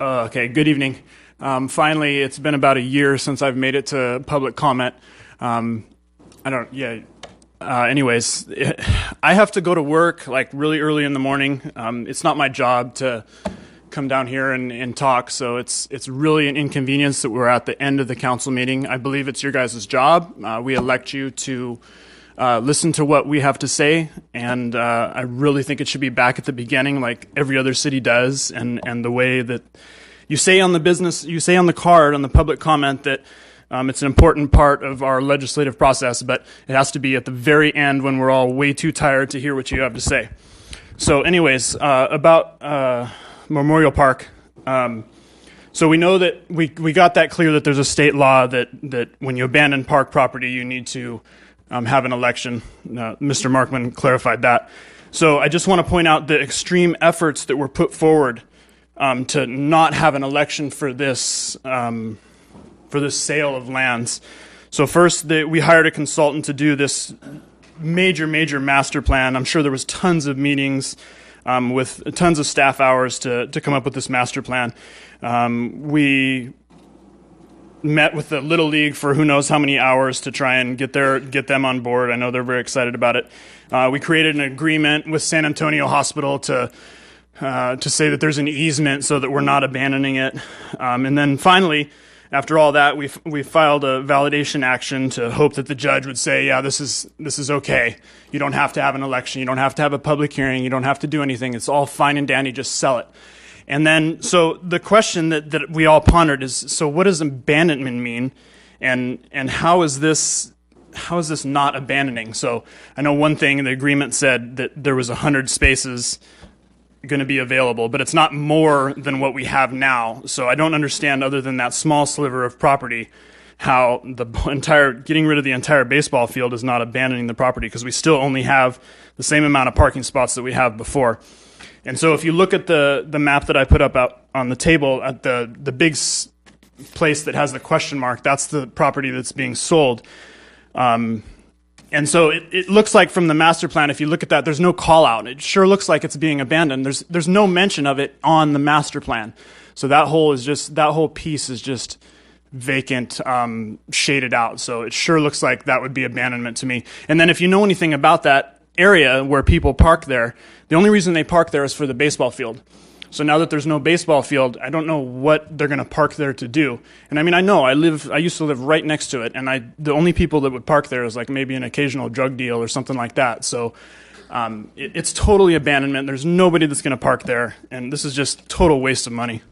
Okay, good evening. Finally, it's been about a year since I've made it to public comment. Anyways, I have to go to work like really early in the morning. It's not my job to come down here and talk, so it's really an inconvenience that we're at the end of the council meeting. I believe it's your guys' job. We elect you to listen to what we have to say, and I really think it should be back at the beginning like every other city does, and the way that you say on the card, on the public comment that it's an important part of our legislative process, but it has to be at the very end when we're all way too tired to hear what you have to say. So anyways, about Memorial Park. So we know that we got that clear that there's a state law that when you abandon park property, you need to have an election. Mr. Markman clarified that. So I just want to point out the extreme efforts that were put forward to not have an election for this sale of lands. So first, we hired a consultant to do this major master plan. I'm sure there was tons of meetings with tons of staff hours to come up with this master plan. We met with the Little League for who knows how many hours to try and get them on board. I know they're very excited about it. We created an agreement with San Antonio Hospital to say that there's an easement so that we're not abandoning it. And then finally, after all that, we filed a validation action to hope that the judge would say, yeah, this is okay. You don't have to have an election. You don't have to have a public hearing. You don't have to do anything. It's all fine and dandy. Just sell it. And then, so the question that we all pondered is, so what does abandonment mean? And how is this not abandoning? So I know one thing, the agreement said that there was 100 spaces going to be available, but it's not more than what we have now. So I don't understand, other than that small sliver of property, how getting rid of the entire baseball field is not abandoning the property, because we still only have the same amount of parking spots that we have before. And so if you look at the map that I put up out on the table, at the big place that has the question mark, that's the property that's being sold. And so it looks like from the master plan, if you look at that, there's no call out. It sure looks like it's being abandoned. There's no mention of it on the master plan. So that whole piece is just vacant, shaded out. So it sure looks like that would be abandonment to me. And then if you know anything about that area where people park there, the only reason they park there is for the baseball field. So now that there's no baseball field, I don't know what they're going to park there to do. And I mean, I used to live right next to it, and the only people that would park there is like maybe an occasional drug deal or something like that. So it's totally abandonment. There's nobody that's going to park there, and this is just total waste of money.